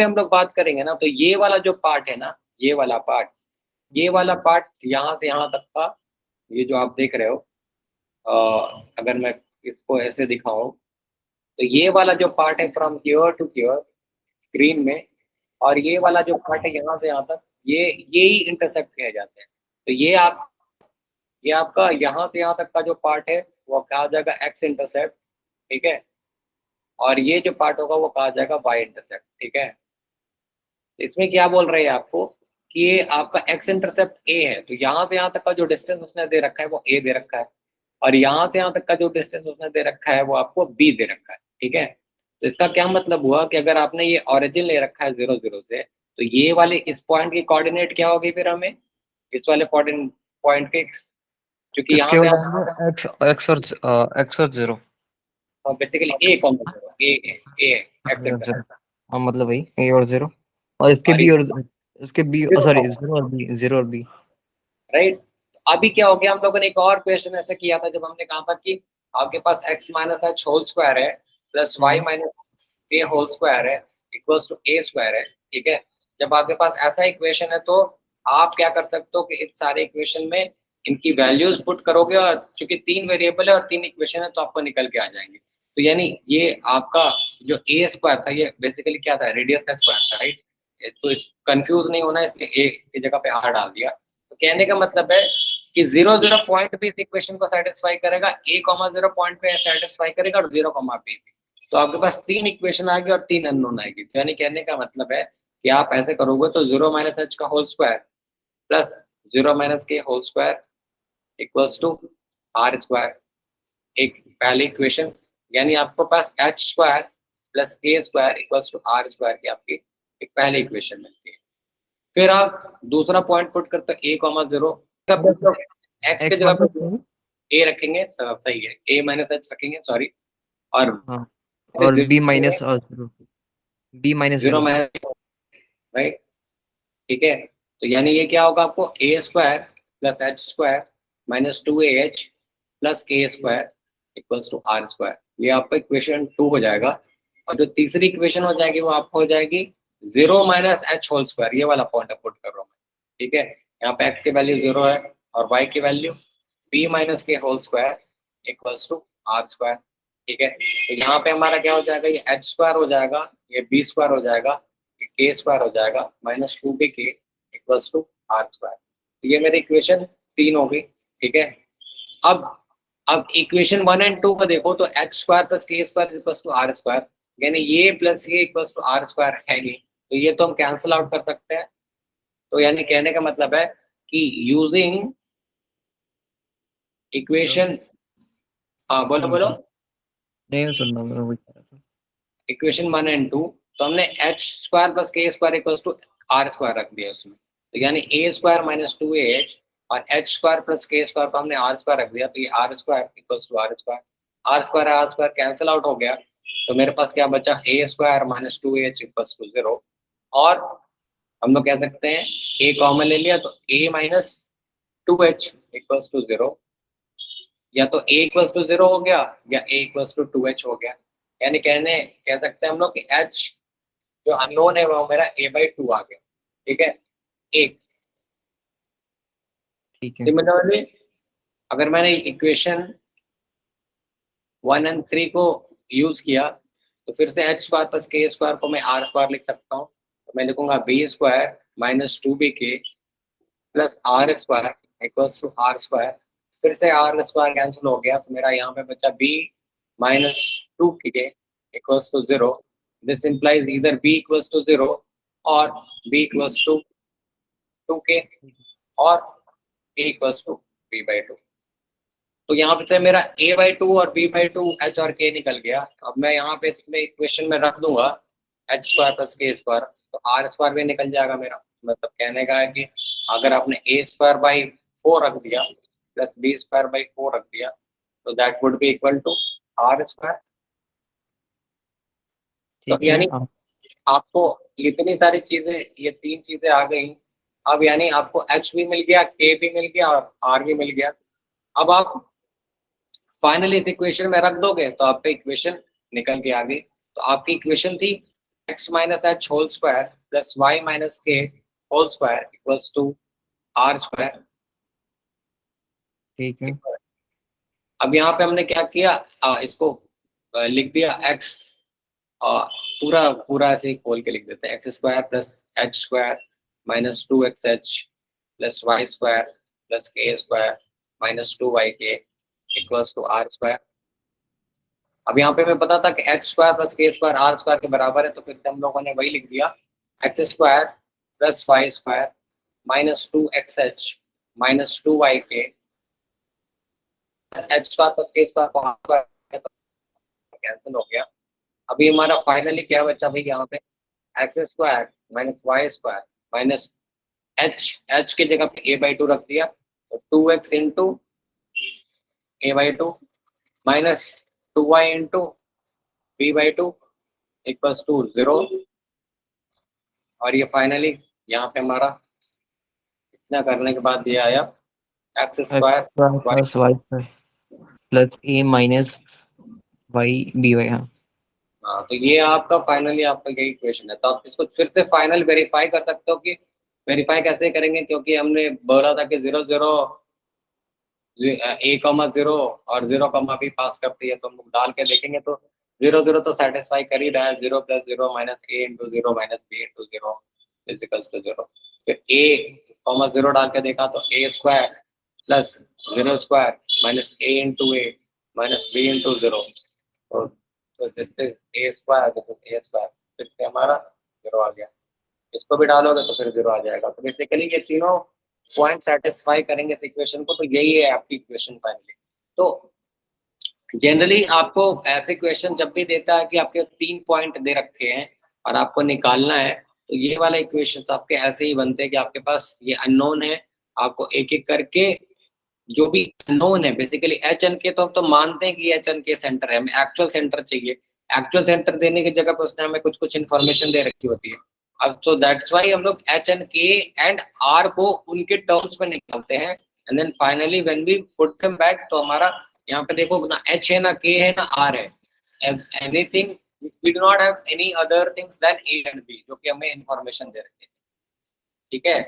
पे हम लोग बात करेंगे ना, तो ये वाला जो पार्ट है ना, ये वाला पार्ट यहाँ से यहाँ तक का, ये जो आप देख रहे हो, अगर मैं इसको ऐसे दिखाऊं, तो ये वाला जो पार्ट है from here to here green में, और ये वाला जो पार्ट है यहाँ से यहाँ तक, ये ही इंटरसेक्ट कहे जाते हैं। तो ये आपका यहाँ से यहाँ तक का जो पार्ट है वो कहा जाएगा एक्स इंटरसेप्ट, ठीक है, और ये जो पार्ट होगा वो कहा जाएगा वाई इंटरसेप्ट, ठीक है। इसमें क्या बोल रहे हैं आपको कि ये आपका एक्स इंटरसेप्ट ए है, तो यहाँ से यहाँ तक का जो डिस्टेंस उसने दे रखा है वो ए दे रखा है, और यहाँ से यहाँ तक का जो डिस्टेंस उसने दे रखा है वो आपको बी दे रखा है, ठीक है। तो इसका क्या मतलब हुआ कि अगर आपने ये ऑरिजिन ले रखा है 0 0 से, तो ये वाले इस पॉइंट की कोऑर्डिनेट क्या होगी फिर हमें, इस वाले पॉइंट के, क्योंकि यहाँ इसके हो पे जाएंगे एक्स और 0। आप बेसिकली ए कॉमन करो, ए एक्स इंटरसेप्ट, हाँ मतलब वही ए और 0, और इसके और बी ये और इसके बी, जीरो सॉरी कॉमन, 0 और बी। राइट। अभी क्या हो गया, हम लोगों ने एक और क्वेश्चन ऐसे किया था जब हमने कहा था कि आपके पास x minus H whole square है plus Y minus A whole square है इक्वल्स टू ए स्क्वायर है, ठीक है। जब आपके पास ऐसा इक्वेशन है तो आप क्या कर सकते हो कि इस सारे इक्वेशन में इनकी वैल्यूज पुट करोगे, और चूंकि 3 वेरिएबल है और 3 इक्वेशन है तो आपको निकल के आ जाएंगे। तो यानी ये आपका जो ए स्क्वायर था ये बेसिकली क्या था, रेडियस का स्क्वायर था, राइट। तो कंफ्यूज नहीं होना, इसलिए ए की जगह पे आर डाल दिया। तो कहने का मतलब है कि 0 0 पॉइंट भी इस इक्वेशन को सेटिस्फाई करेगा, a कॉमा 0 पॉइंट पे सेटिस्फाई करेगा, और 0 कॉमा b भी। तो आपके पास 3 इक्वेशन आएगी और 3 अननोन आएगी। यानी कहने का मतलब है कि आप ऐसे करोगे तो 0 माइनस एच का whole square plus 0 minus K whole square equals to R square, एक पहली इक्वेशन। यानी आपके पास H square plus K square equals to R square की आपकी एक पहली इक्वेशन मिलती है। फिर आप दूसरा पॉइंट पुट करते हो a कॉमा 0, एक्स के एक्स जगह पे माइनस, ए रखेंगे, सही है, ए माइनस एच रखेंगे, सॉरी, और हाँ, और बी माइनस और 0, बी माइनस 0 0। माइनस, राइट, ठीक है। तो यानी ये क्या होगा आपको, A square plus H square minus 2ah plus K square equals to R square, ये आपका इक्वेशन 2 हो जाएगा। और जो तीसरी इक्वेशन हो जाएगी वो आपको हो जाएगी 0 माइनस एच होल स्क्वायर, ये वाला पॉइंट पुट कर रहा हूँ मैं, ठीक है। यहाँ पे एक्स की वैल्यू 0 है और वाई की value B minus K whole square equals to R square, ठीक है। तो यहाँ पे हमारा क्या हो जाएगा, ये एच स्क्वायर हो जाएगा, ये बी स्क्वायर हो जाएगा, के स्क्वायर हो जाएगा माइनस 2b के इक्वल्स टू आर स्क्वायर। तो ये मेरी इक्वेशन 3 हो गई, ठीक है। अब इक्वेशन 1 एंड 2 को देखो तो H square plus K square equals to R square, यानी ये प्लस ये इक्वल्स टू आर स्क्वायर है ही, तो ये तो हम कैंसिल आउट कर सकते हैं। तो यानी कहने का मतलब है कि यूजिंग इक्वेशन, हाँ बोलो बोलो, नहीं सुन रहा हूँ, मैं वही कह रहा था। इक्वेशन 1 एंड 2, तो हमने H square plus K square equals to R square रख दिया उसमें, तो यानी ए स्क्वायर माइनस 2ah, और H square plus K square को हमने आर स्क्वायर रख दिया, तो ये R square equals to R square cancel out हो गया। तो मेरे पास क्या बचा, A square minus 2ah equals to 0, और हम लोग कह सकते हैं ए कॉमन ले लिया तो ए माइनस 2h इक्वल्स टू 0, या तो a इक्वल्स टू 0 हो गया या a इक्वल्स टू 2h हो गया। यानी कह सकते हैं हम लोग कि h जो अननोन है वो मेरा a/2 आ गया, ठीक है। एक ठीक है। सिमिलरली अगर मैंने इक्वेशन 1 एंड 3 को यूज किया तो फिर से H square plus K square को मैं आर स्क्वायर लिख सकता हूँ, तो मैं लिखूंगा B square minus 2bk plus R square equals to R square. फिर से आर स्क्वायर कैंसिल हो गया तो मेरा यहाँ पे बचा B minus 2k equals to 0। This implies इधर b इक्वल्स टू 0 और b इक्वल्स टू 2k और a इक्वल्स टू b/2। तो यहाँ पे से मेरा a/2 और b/2 h और k निकल गया। अब मैं यहाँ पे इसमें इक्वेशन में रख दूंगा H square plus K square, तो आर स्क्वायर भी निकल जाएगा मेरा। मतलब कहने का है कि अगर आपने a स्क्वायर बाई 4 रख दिया प्लस b स्क्वायर बाई 4 रख दिया तो that would be equal to R square. तो ठीक है। यानी आपको इतनी सारी चीजें, ये 3 चीजें आ गई। अब यानी आपको h भी मिल गया, k भी मिल गया और r भी मिल गया। अब आप फाइनली इस इक्वेशन में रख दोगे तो आपका इक्वेशन निकल के आ गई। तो आपकी इक्वेशन थी x minus h whole square plus y minus k whole square equals to r square. ठीक है। अब यहाँ पे हमने क्या किया, इसको लिख दिया x, पूरा पूरा ऐसे ही खोल के लिख देते हैं, X square plus H square minus 2xh plus Y square plus K square minus 2yk equals to R square. अब यहाँ पे हमें पता था कि H square plus K square R square के बराबर है, तो फिर हम लोगों ने वही लिख दिया, X square plus Y square minus 2xh minus 2yk H square plus K square cancel हो गया। अभी हमारा फाइनली क्या बचा भाई, यहाँ पे X square minus Y square minus H की जगह पे a/2 रख दिया, तो 2x into a/2 minus 2y into b/2 equals to 0। और ये फाइनली यहाँ पे हमारा इतना करने के बाद ये आया X square plus Y square plus A minus Y B Y. हाँ हाँ, तो ये आपका फाइनली आपका यही इक्वेशन है। तो आप इसको फिर से फाइनल वेरीफाई कर सकते हो कि वेरीफाई कैसे करेंगे, क्योंकि हमने बोला था कि 0 0 a,0 और 0, भी पास करती है, तो हम लोग डाल के देखेंगे तो 0 0 तो सेटिस्फाई कर ही रहा है, 0 + 0 minus a into 0 minus b into 0 equals to 0। फिर a, 0 डाल के देखा तो a square plus 0 square minus a into a minus b into 0, तो जिससे a स्क्वायर दिस इज a स्क्वायर, फिर से हमारा 0 आ गया। इसको भी डालोगे तो फिर 0 आ जाएगा। तो बेसिकली ये तीनों पॉइंट सेटिस्फाई करेंगे इस इक्वेशन को, तो यही है आपकी इक्वेशन फाइनली। तो जनरली आपको ऐसे क्वेश्चन जब भी देता है कि आपके 3 पॉइंट दे रखे हैं और आपको निकालना है, तो ये वाला इक्वेशन आपके ऐसे ही बनते हैं कि आपके पास ये अननोन है, आपको एक एक करके जो भी अननोन है, बेसिकली एच एन के तो मानते हैं कि एच एन के सेंटर है, हमें एक्चुअल सेंटर चाहिए। एक्चुअल सेंटर देने की जगह पर उसने हमें कुछ कुछ इन्फॉर्मेशन दे रखी होती है। अब तो दैट्स वाई हम लोग H and K and R को उनके टर्म्स में निकालते हैं, and then finally when we put them back, तो हमारा यहाँ पे देखो ना एच है ना के है ना आर है, anything we do not have any other things than A and B जो कि हमें इन्फॉर्मेशन दे रखी है। ठीक है।